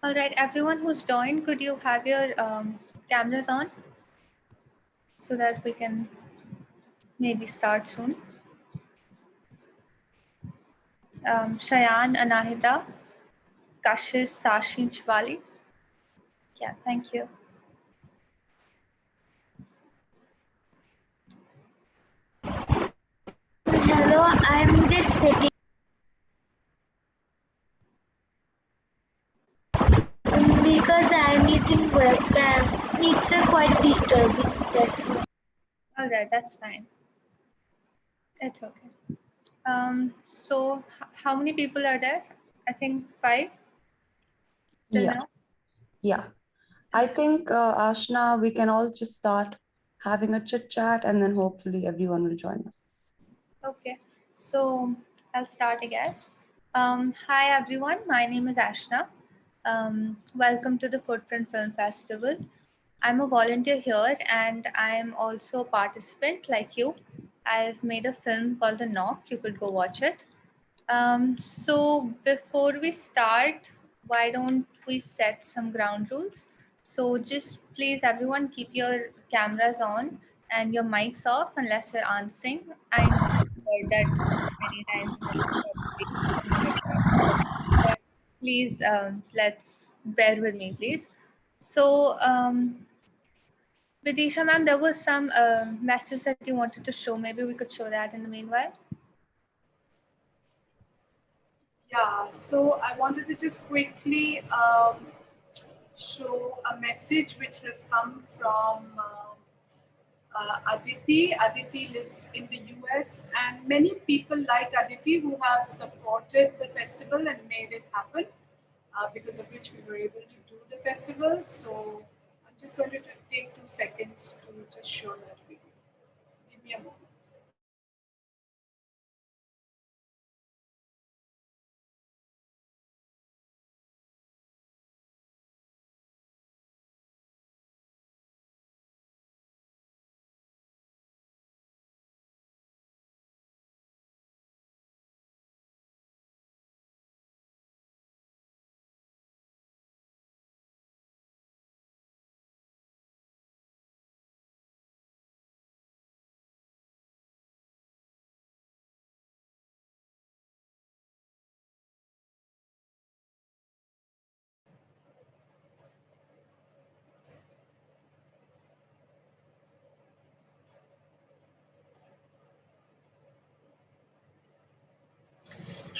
All right, everyone who's joined, could you have your cameras on so that we can maybe start soon? Shayaan, Anahita, Kashish, Shashi, Shivali. Yeah, thank you. Hello, I'm just sitting because I'm using webcam. It's quite disturbing. That's why. All right, that's fine. It's okay. So how many people are there? I think 5 till Yeah, now. yeah. I think, Ashnah, we can all just start having a chit chat and then hopefully everyone will join us. Okay, so I'll start, I guess. Hi everyone, my name is Ashnah. Welcome to the Footprint Film Festival. I'm a volunteer here and I'm also a participant like you. I've made a film called The Knock, you could go watch it. So before we start, why don't we set some ground rules? So just please everyone keep your cameras on and your mics off unless you're answering. I know I've heard that many times in the but please let's bear with me please. So Vidisha ma'am, there was some message that you wanted to show. Maybe we could show that in the meanwhile. Yeah, so I wanted to just quickly show a message which has come from Aditi. Aditi lives in the US, and many people like Aditi who have supported the festival and made it happen, because of which we were able to do the festival. So I'm just going to take 2 seconds to just show that video. Give me a moment.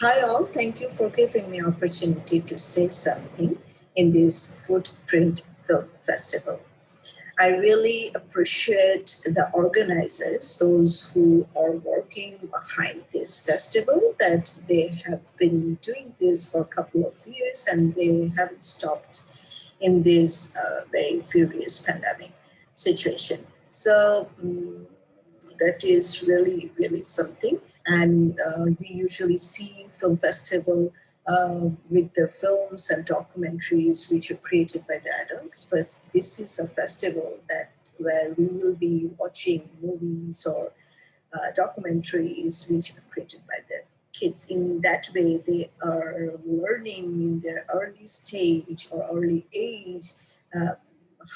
Hi all, thank you for giving me opportunity to say something in this Footprint Film Festival. I really appreciate the organizers, those who are working behind this festival, that they have been doing this for a couple of years and they haven't stopped in this very furious pandemic situation. So that is really, really something. And we usually see film festival with the films and documentaries which are created by the adults, but this is a festival that where we will be watching movies or documentaries which are created by the kids. In that way, they are learning in their early stage or early age uh,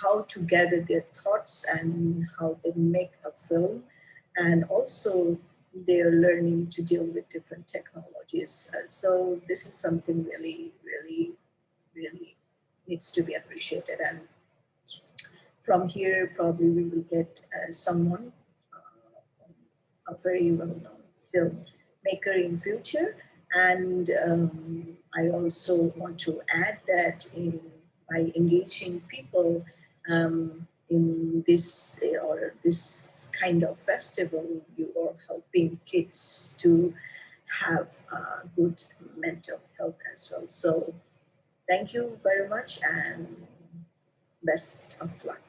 how to gather their thoughts and how they make a film, and also they're learning to deal with different technologies. So this is something really, really, really needs to be appreciated. And from here, probably we will get someone, a very well-known filmmaker in future. And I also want to add that by engaging people in this or this kind of festival, you are helping kids to have good mental health as well. So thank you very much and best of luck.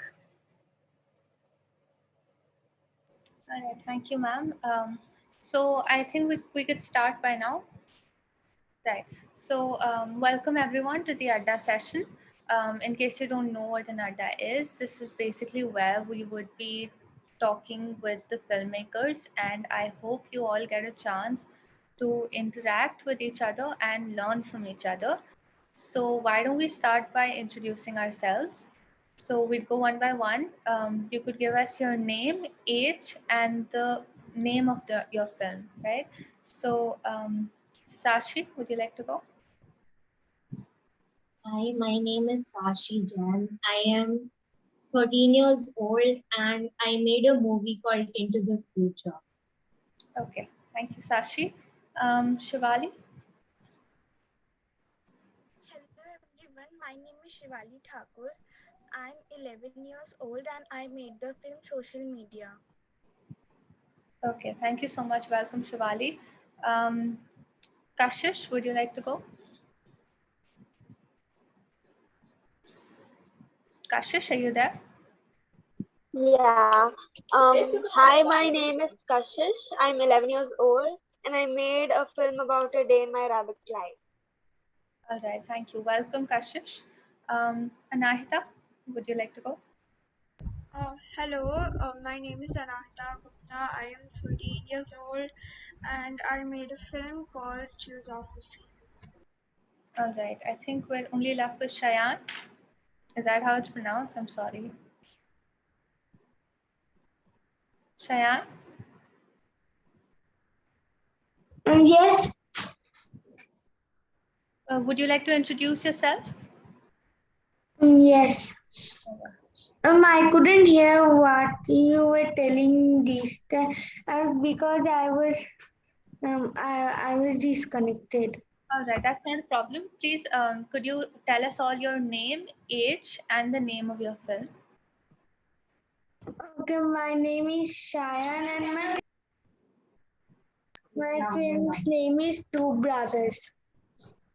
All right, thank you, ma'am. So I think we could start by now. Right. So welcome everyone to the Adda session. In case you don't know what an Adda is, this is basically where we would be talking with the filmmakers, and I hope you all get a chance to interact with each other and learn from each other. So why don't we start by introducing ourselves? So we'd go one by one. You could give us your name, age, and the name of your film, right? So Shashi, would you like to go? Hi, my name is Sashi Jain. I am 13 years old and I made a movie called Into the Future. Okay, thank you, Shashi. Shivali? Hello everyone, my name is Shivali Thakur. I'm 11 years old and I made the film Social Media. Okay, thank you so much. Welcome, Shivali. Um, Kashish, would you like to go? Kashish, are you there? Yeah. Hi, my name is Kashish. I'm 11 years old and I made a film about a day in my rabbit's life. All right, thank you. Welcome, Kashish. Anahita, would you like to go? Hello, my name is Anahita Gupta. I am 13 years old and I made a film called Choose Sophie. All right, I think we're only left with Shayaan. Is that how it's pronounced? I'm sorry. Shayaan, Yes, would you like to introduce yourself? yes. I couldn't hear what you were telling this time because I was disconnected. All right, that's not a problem. Please, could you tell us all your name, age, and the name of your film? Okay, my name is Shayaan and my film's name is Two Brothers.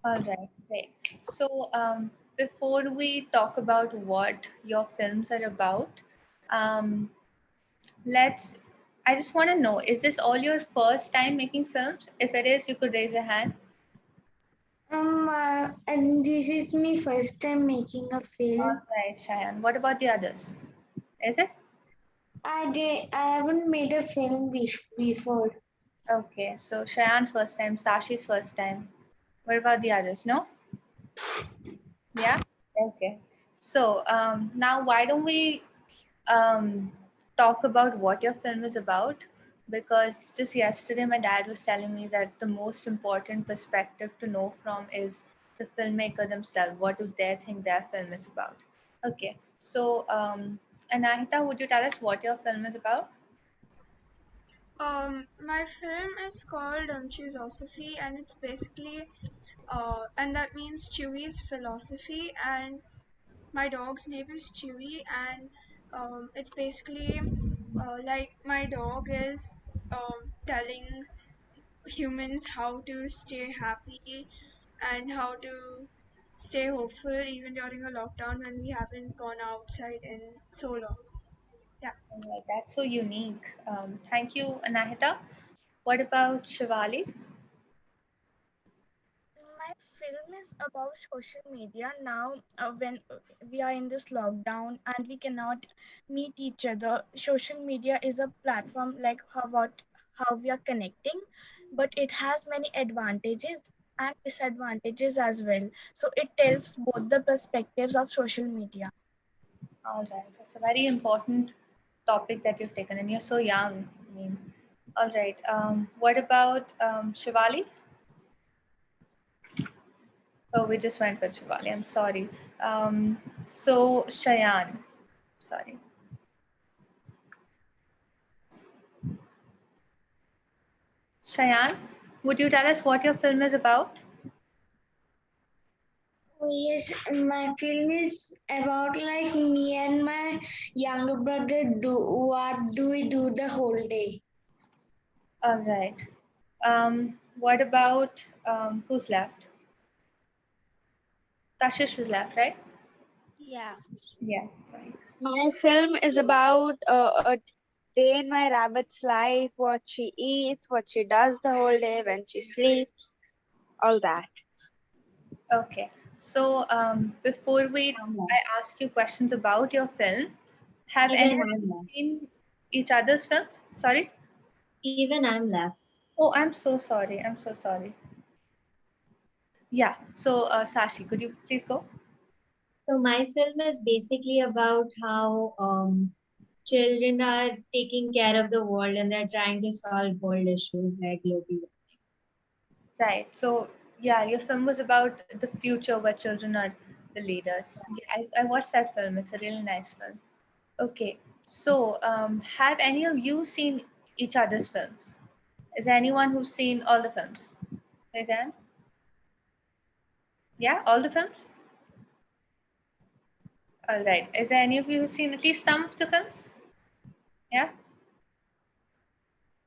All right, great. So, before we talk about what your films are about, um, let's. I just want to know: is this all your first time making films? If it is, you could raise your hand. And this is my first time making a All film. right, Cheyenne. What about the others? Is it? I haven't made a film before. Okay, so Cheyenne's first time, Sashi's first time. What about the others? No? Yeah? Okay. So now why don't we talk about what your film is about? Because just yesterday my dad was telling me that the most important perspective to know from is the filmmaker themselves. What do they think their film is about? Okay. So Anahita, would you tell us what your film is about? My film is called Choose Sophie and it's basically, and that means Chewie's philosophy, and my dog's name is Chewie, and it's basically like my dog is telling humans how to stay happy and how to stay hopeful even during a lockdown when we haven't gone outside in so long. Yeah. Alright, that's so unique. Thank you, Anahita. What about Shivali? My film is about social media now. When we are in this lockdown and we cannot meet each other, social media is a platform like how we are connecting, but it has many advantages and disadvantages as well. So it tells both the perspectives of social media. All right, that's a very important topic that you've taken, and you're so young. I mean, all right. What about Shivali? Oh, we just went with Shivali. I'm sorry. So Shayan, sorry. Shayan, would you tell us what your film is about? Oh, yes, my film is about like me and my younger brother do what do we do the whole day. All right. What about who's left? Kashish is left, right? Yeah. Yes. Right. My film is about a day in my rabbit's life, what she eats, what she does the whole day, when she sleeps, all that. Okay. So before I'm I left. ask you questions about your film, have Even anyone I'm left. seen each other's films? Sorry. Even I'm left. Oh, I'm so sorry. I'm so sorry. Yeah. So, Sashi, could you please go? So my film is basically about how children are taking care of the world and they're trying to solve world issues like global. Right. So, yeah, your film was about the future where children are the leaders. Yeah, I watched that film. It's a really nice film. Okay. So, have any of you seen each other's films? Is there anyone who's seen all the films? Raise your hand. Yeah, all the films? All right. Is there any of you who's seen at least some of the films? Yeah?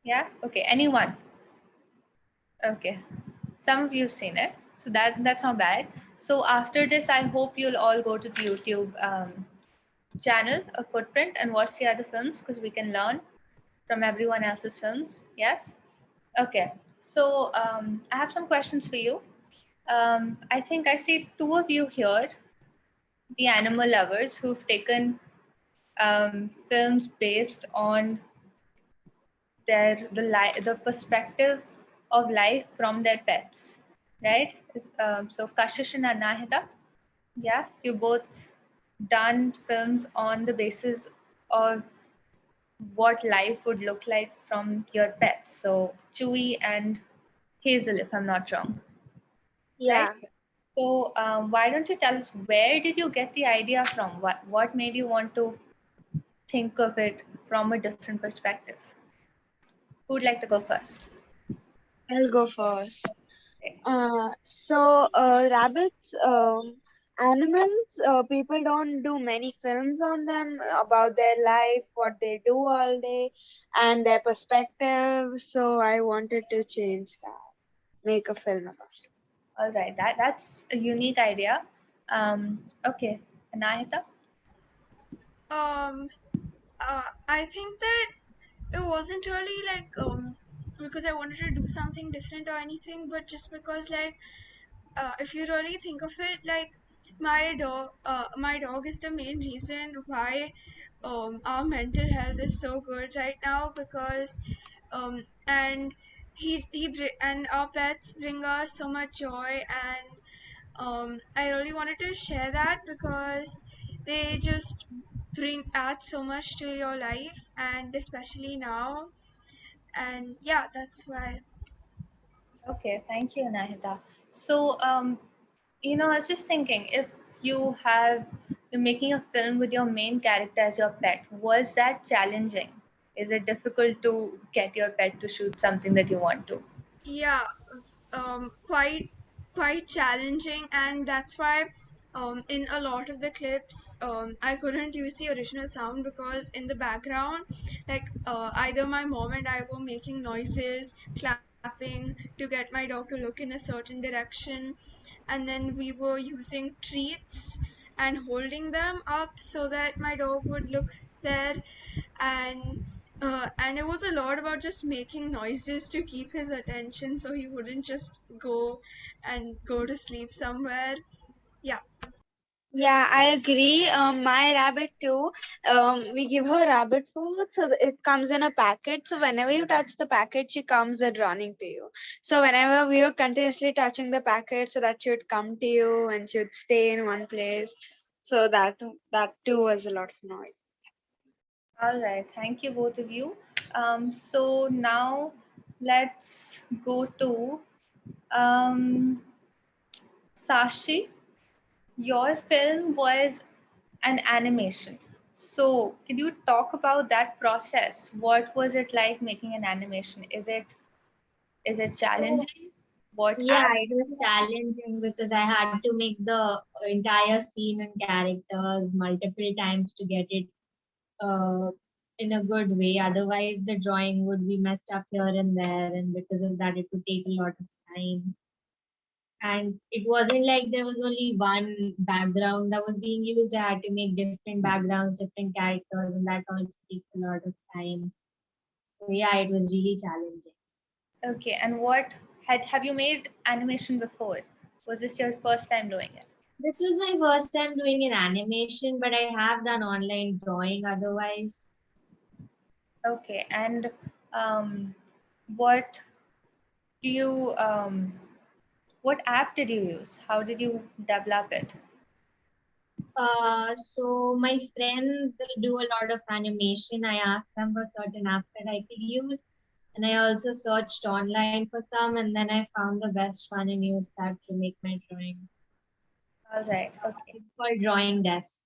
Yeah? Okay. Anyone? Okay. Some of you've seen it. So that's not bad. So after this, I hope you'll all go to the YouTube channel, a footprint, and watch the other films because we can learn from everyone else's films. Yes? Okay. So I have some questions for you. I think I see two of you here, the animal lovers who've taken films based on the perspective of life from their pets, right? So Kashish and Anahita, yeah, you both done films on the basis of what life would look like from your pets. So Chewy and Hazel, if I'm not wrong, right? Yeah. So why don't you tell us where did you get the idea from? What made you want to think of it from a different perspective? Who'd like to go first? I'll go first. Okay. Rabbits, animals, people don't do many films on them about their life, what they do all day, and their perspective. So I wanted to change that, make a film about it. All right, that's a unique idea. Okay, Anahita. Um, I think that it wasn't really like because I wanted to do something different or anything, but just because like if you really think of it, like my dog is the main reason why our mental health is so good right now because and and our pets bring us so much joy, and I really wanted to share that because they just bring add so much to your life, and especially now. And yeah, that's why. Okay, thank you, Anahita. So, I was just thinking, if you're making a film with your main character as your pet, was that challenging? Is it difficult to get your pet to shoot something that you want to? Yeah, quite challenging, and that's why in a lot of the clips I couldn't use the original sound because in the background, like either my mom and I were making noises, clapping to get my dog to look in a certain direction, and then we were using treats and holding them up so that my dog would look there, and it was a lot about just making noises to keep his attention so he wouldn't just go to sleep somewhere. Yeah. Yeah, I agree. My rabbit too. We give her rabbit food, so it comes in a packet. So whenever you touch the packet, she comes and running to you. So whenever we were continuously touching the packet, so that she would come to you and she would stay in one place. So that too was a lot of noise. All right, thank you both of you. So now let's go to um, Sashi. Your film was an animation. So, could you talk about that process? What was it like making an animation? Is it So challenging? What yeah, apps it was challenging because I had to make the entire scene and characters multiple times to get it uh, in a good way. Otherwise, the drawing would be messed up here and there, and because of that, it would take a lot of time. And it wasn't like there was only one background that was being used. I had to make different backgrounds, different characters, and that also takes a lot of time. So yeah, it was really challenging. okay, and what have you made animation before? Was this your first time doing it? This was my first time doing an animation, but I have done online drawing otherwise. Okay, and what do you What app did you use? How did you develop it? So my friends do a lot of animation. I asked them for certain apps that I could use, and I also searched online for some, and then I found the best one and used that to make my drawing. All right. Okay. It's called Drawing Desk.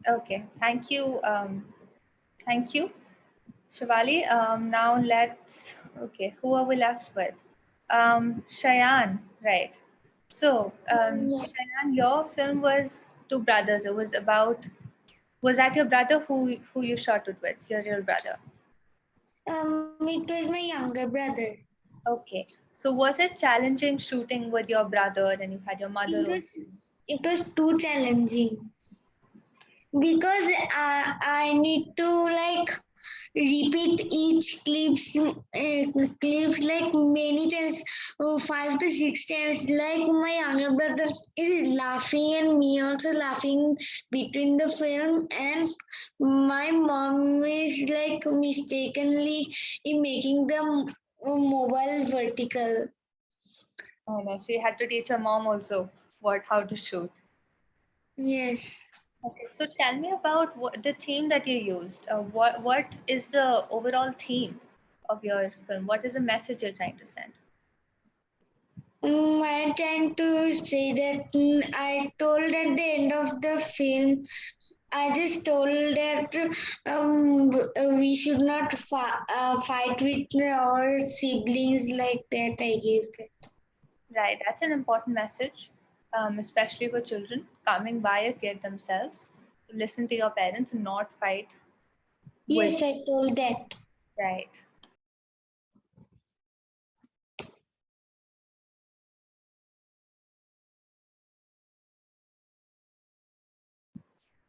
Okay. Thank you. Thank you, Shivali. Now let's. Okay. Who are we left with? Shayaan. Right. So, Yeah. Shayaan, your film was two brothers. It was about. Was that your brother who you shot it with? Your real brother? It was my younger brother. Okay. So was it challenging shooting with your brother and you had your mother It also? was it was too challenging because I need to like repeat each clips like many times, 5 to 6 times. Like my younger brother is laughing and me also laughing between the film, and my mom is like mistakenly in making the mobile vertical. Oh no, so you had to teach your mom also how to shoot. Yes. Okay, so tell me about the theme that you used. What is the overall theme of your film? What is the message you're trying to send? I'm trying to say that I told at the end of the film, I just told that we should not fight with our siblings like that. I gave that. Right, that's an important message, especially for children coming by a kid themselves. To listen to your parents and not fight with. Yes, I told that. Right.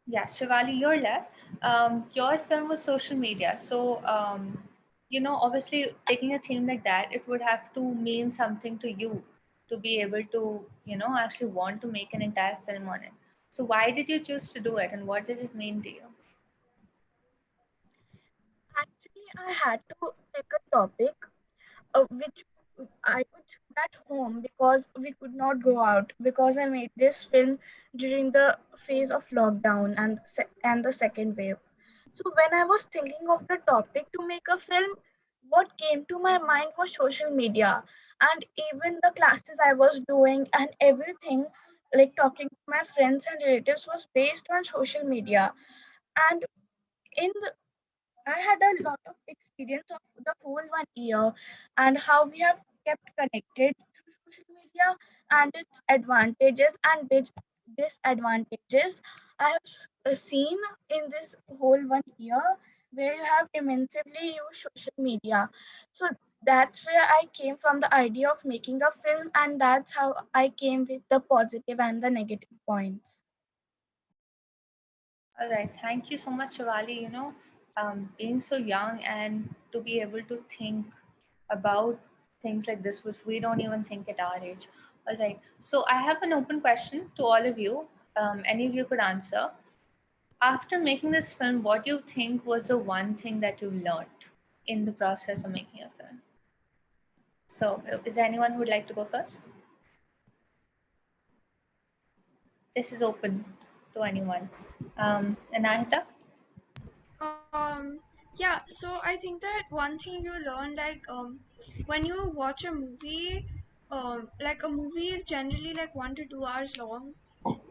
Yeah, Shivali, you're left. Your film was social media. So, obviously taking a theme like that, it would have to mean something to you to be able to, actually want to make an entire film on it. So, why did you choose to do it and what does it mean to you? Actually, I had to pick a topic which I could shoot at home because we could not go out, because I made this film during the phase of lockdown and the second wave. So when I was thinking of the topic to make a film, what came to my mind was social media, and even the classes I was doing and everything, like talking to my friends and relatives, was based on social media. And in I had a lot of experience of the whole 1 year and how we have kept connected through social media and its advantages and disadvantages. I have seen in this whole 1 year where you have immensely used social media. So that's where I came from the idea of making a film, and that's how I came with the positive and the negative points. All right. Thank you so much, Shivali. Being so young and to be able to think about things like this, which we don't even think at our age. All right. So I have an open question to all of you. Any of you could answer. After making this film, what do you think was the one thing that you learned in the process of making a film? So, is there anyone who would like to go first? This is open to anyone. Anahita? Yeah, so I think that one thing you learn, like when you watch a movie, like a movie is generally like 1 to 2 hours long,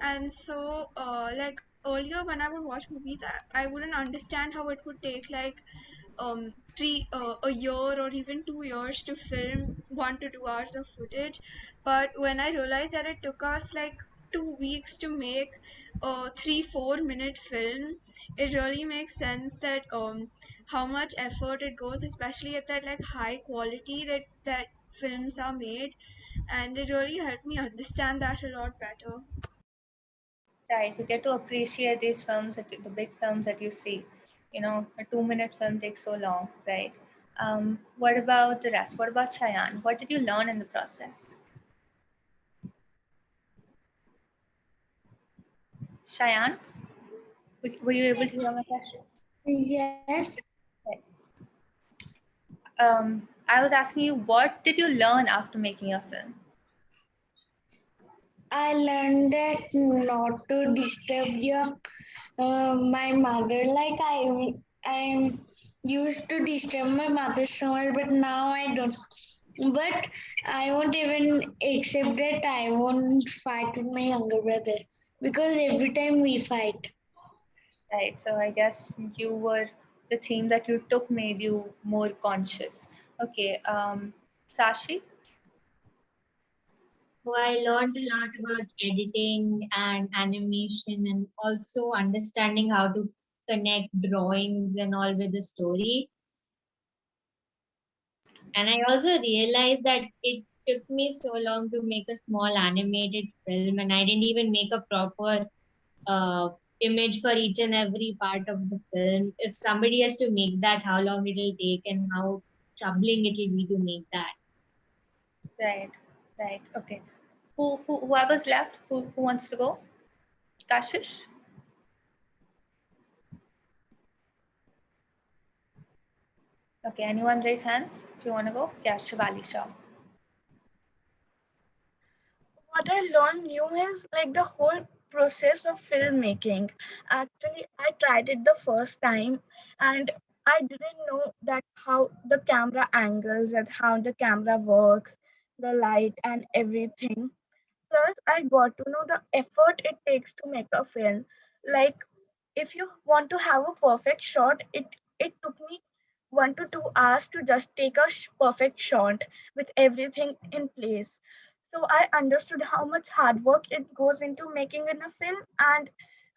and so like earlier when I would watch movies, I wouldn't understand how it would take like a year or even 2 years to film 1 to 2 hours of footage. But when I realized that it took us like 2 weeks to make a 3-4 minute film, it really makes sense that how much effort it goes, especially at that like high quality that films are made, and it really helped me understand that a lot better. Right, you get to appreciate these films, the big films that you see. A 2-minute film takes so long, right? What about the rest? What about Cheyenne? What did you learn in the process? Cheyenne, were you able to hear my question? Yes. Right. I was asking you, what did you learn after making a film? I learned that not to disturb your my mother. Like I'm used to disturb my mother so much, but now I don't. But I won't even accept that I won't fight with my younger brother because every time we fight. Right. So I guess the theme that you took made you more conscious. Okay. Sashi. So I learned a lot about editing and animation and also understanding how to connect drawings and all with the story. And I also realized that it took me so long to make a small animated film, and I didn't even make a proper uh, image for each and every part of the film. If somebody has to make that, how long it'll take and how troubling it'll be to make that. Right. Right. Okay. Whoever's left, who wants to go? Kashish. Okay. Anyone raise hands if you want to go? Yeah. Shivali Shah. What I learned new is like the whole process of filmmaking. Actually, I tried it the first time and I didn't know that how the camera angles and how the camera works, the light and everything. Plus, I got to know the effort it takes to make a film. Like, if you want to have a perfect shot, it took me 1 to 2 hours to just take a perfect shot with everything in place. So I understood how much hard work it goes into making in a film, and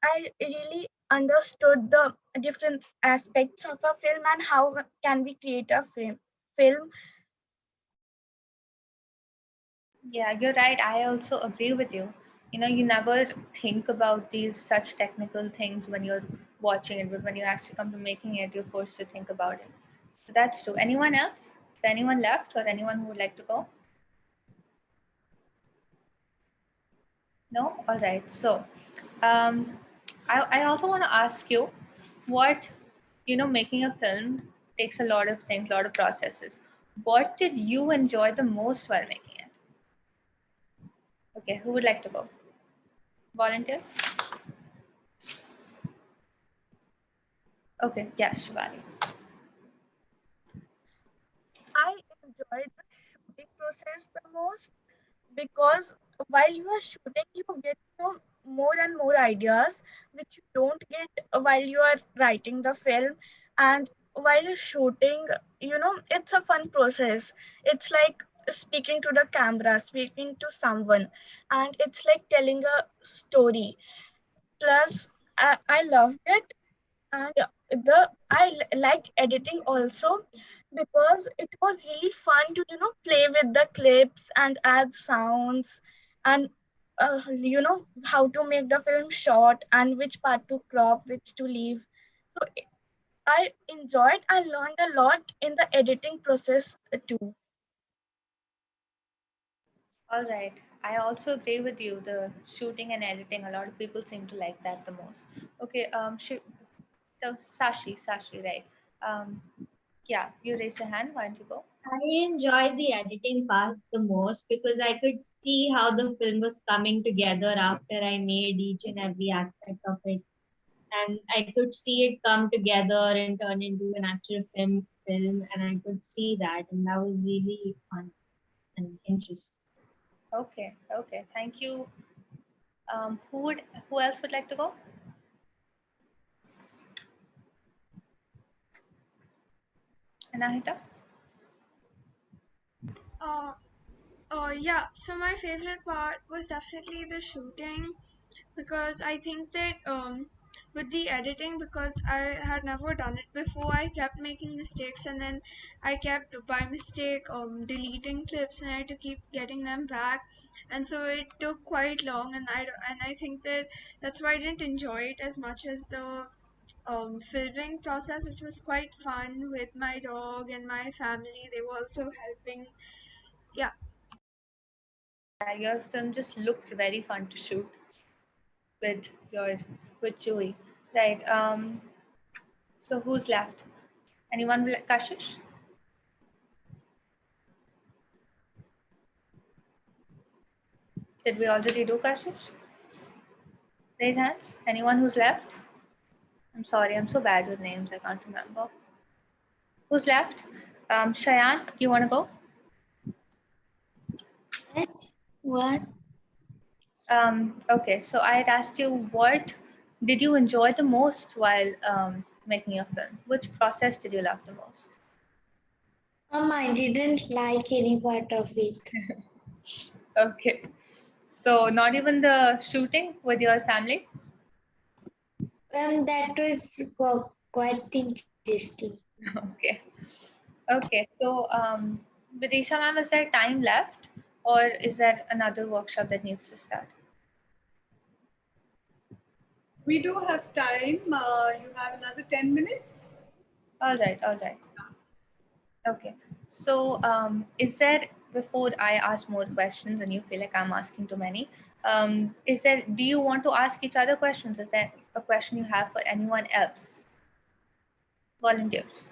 I really understood the different aspects of a film and how can we create a film. Yeah, you're right. I also agree with you. You never think about these such technical things when you're watching it, but when you actually come to making it, you're forced to think about it. So that's true. Anyone else? Is there anyone left or anyone who would like to go? No? All right. So, um, I also want to ask you what, making a film takes a lot of things, a lot of processes. What did you enjoy the most while making it? Okay, who would like to go? Volunteers? Okay, yes, Shivali. I enjoyed the shooting process the most because while you are shooting, you get more and more ideas which you don't get while you are writing the film. And while you're shooting, it's a fun process. It's like speaking to the camera, speaking to someone, and it's like telling a story. Plus, I loved it, and liked editing also because it was really fun to play with the clips and add sounds and how to make the film short and which part to crop, which to leave. So I enjoyed and learned a lot in the editing process too. All right. I also agree with you. The shooting and editing, a lot of people seem to like that the most. Okay. So Sashi, right? Um, yeah. You raise your hand. Why don't you go? I enjoyed the editing part the most because I could see how the film was coming together after I made each and every aspect of it. And I could see it come together and turn into an actual film, and I could see that, and that was really fun and interesting. Okay. Okay. Thank you. Who else would like to go? Anahita? Uh, yeah, so my favorite part was definitely the shooting because I think that with the editing, because I had never done it before, I kept making mistakes and then I kept by mistake deleting clips and I had to keep getting them back, and so it took quite long, and I think that that's why I didn't enjoy it as much as the filming process, which was quite fun with my dog and my family. They were also helping. Yeah. Yeah, your film just looked very fun to shoot with your with Joey. Right. So who's left? Anyone? Kashish? Did we already do Kashish? Raise hands. Anyone who's left? I'm sorry, I'm so bad with names, I can't remember. Who's left? Shayaan, you want to go? Yes. What? Okay, so I had asked you what did you enjoy the most while making your film? Which process did you love the most? I didn't like any part of it. Okay, so not even the shooting with your family? That was quite interesting. Okay, okay. So, Vidisha ma'am, is there time left, or is there another workshop that needs to start? We do have time. You have another 10 minutes. All right, all right. Okay. So, is there, before I ask more questions and you feel like I'm asking too many, is there, do you want to ask each other questions? Is there a question you have for anyone else? Volunteers?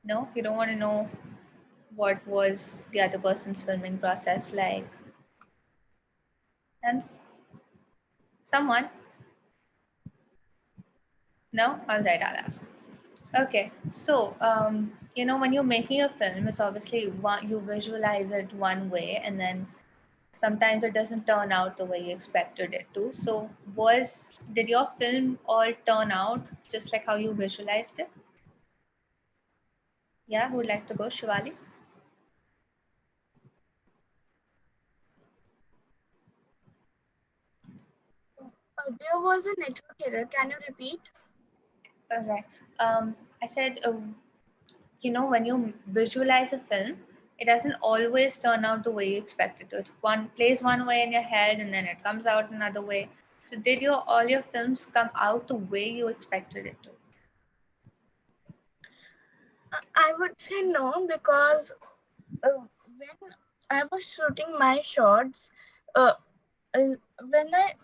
No? You don't want to know what was the other person's filming process like? Hence? Someone? No? All right, I'll ask. Okay, so when you're making a film, it's obviously one, you visualize it one way, and then sometimes it doesn't turn out the way you expected it to. So, did your film all turn out just like how you visualized it? Yeah, who would like to go, Shivali? There was a network error. Can you repeat? All right. I said, when you visualize a film, it doesn't always turn out the way you expect it to. It one plays one way in your head, and then it comes out another way. So, did all your films come out the way you expected it to? I would say no, because when I was shooting my shots, uh, when I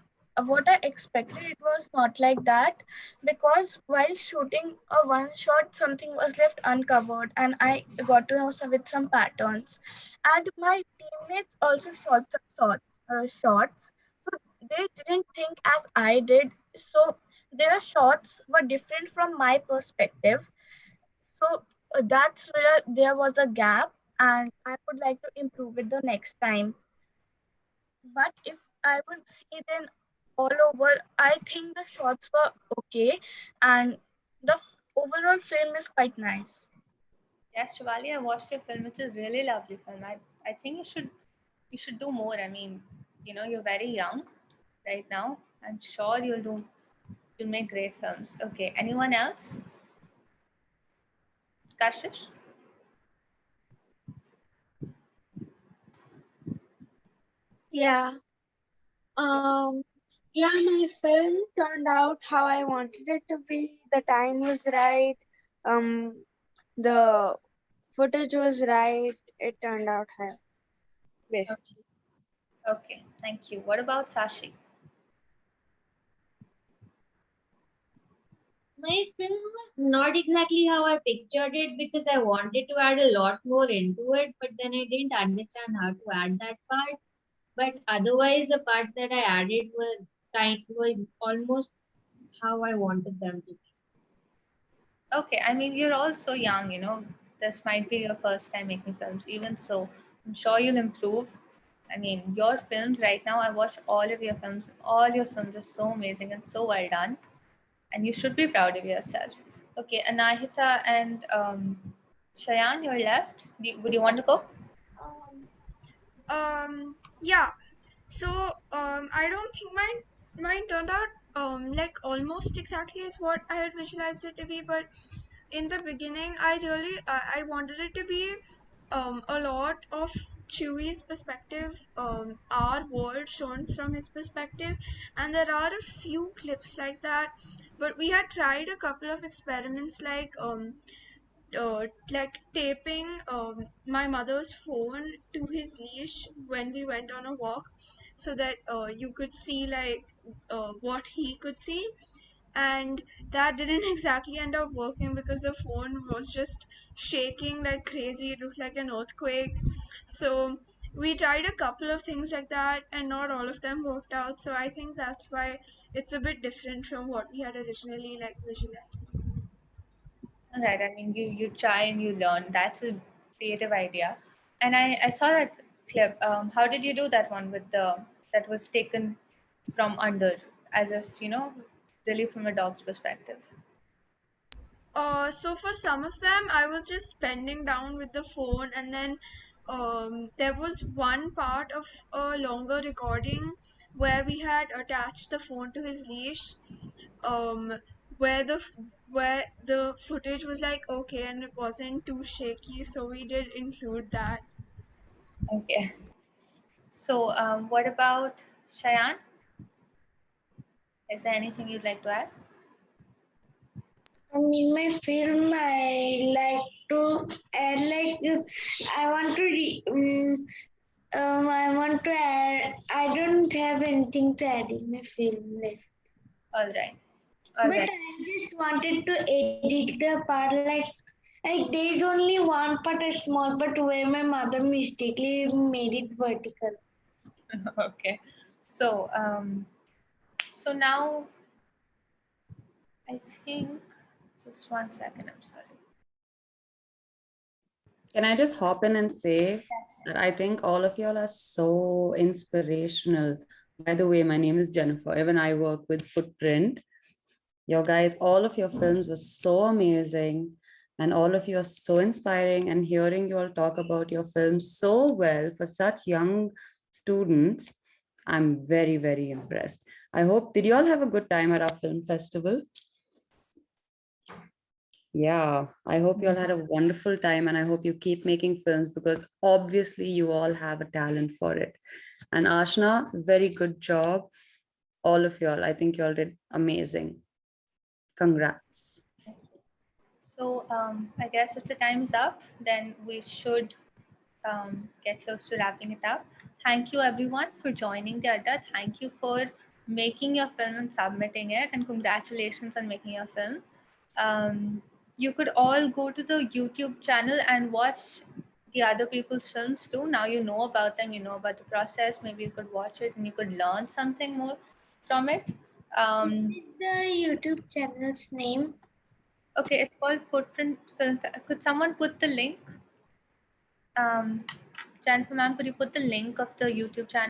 what I expected, it was not like that, because while shooting a one shot, something was left uncovered, and I got to know with some patterns, and my teammates also shot some shots, so they didn't think as I did, so their shots were different from my perspective. So that's where there was a gap, and I would like to improve it the next time. But if I would see them all over, I think the shots were okay, and the overall film is quite nice. Yes, Shivali, I watched your film. It's a really lovely film. I think you should do more. I mean, you're very young right now. I'm sure you'll make great films. Okay. Anyone else? Kashish? Yeah. Um, yeah, my film turned out how I wanted it to be. The time was right. Um, the footage was right. It turned out how, Okay. basically. Okay. Thank you. What about Sashi? My film was not exactly how I pictured it because I wanted to add a lot more into it, but then I didn't understand how to add that part. But otherwise, the parts that I added were almost how I wanted them to be. Okay. I mean, you're all so young. This might be your first time making films. Even so, I'm sure you'll improve. I mean, your films right now, I watched all of your films. All your films are so amazing and so well done. And you should be proud of yourself. Okay, Anahita and Shayaan, you're left. Would you want to go? Yeah. So I don't think mine turned out like almost exactly as what I had visualized it to be, but in the beginning I wanted it to be a lot of Chewie's perspective, our world shown from his perspective, and there are a few clips like that, but we had tried a couple of experiments like taping my mother's phone to his leash when we went on a walk, so that you could see what he could see, and that didn't exactly end up working because the phone was just shaking like crazy. It looked like an earthquake. So we tried a couple of things like that, and not all of them worked out. So I think that's why it's a bit different from what we had originally like visualized. Right. I mean, you try and you learn. That's a creative idea. And I saw that clip. How did you do that one with the that was taken from under, as if really from a dog's perspective? So for some of them, I was just bending down with the phone, and then there was one part of a longer recording where we had attached the phone to his leash, um, where where the footage was like okay and it wasn't too shaky, so we did include that. Okay. So, what about Shayaan? Is there anything you'd like to add? In my film, I like to add I want to I want to add. I don't have anything to add in my film left. All right. All But right. I just wanted to edit the part like there is only one part is small, but where my mother mistakenly made it vertical. Okay. So, so now I think just 1 second. I'm sorry. Can I just hop in and say that I think all of y'all are so inspirational. By the way, my name is Jennifer. Even I work with Footprint. Your guys, all of your films were so amazing, and all of you are so inspiring. And hearing you all talk about your films so well for such young students, I'm very, very impressed. I hope, did you all have a good time at our film festival? Yeah, I hope you all had a wonderful time, and I hope you keep making films because obviously you all have a talent for it. And Ashnah, very good job. All of y'all, I think you all did amazing. Congrats. So, I guess if the time is up, then we should get close to wrapping it up. Thank you, everyone, for joining the Adda. Thank you for making your film and submitting it, and congratulations on making your film. You could all go to the YouTube channel and watch the other people's films too. Now you know about them, you know about the process. Maybe you could watch it and you could learn something more from it. What is the YouTube channel's name? Okay, it's called Footprint Film. Could someone put the link? Jennifer ma'am, could you put the link of the YouTube channel?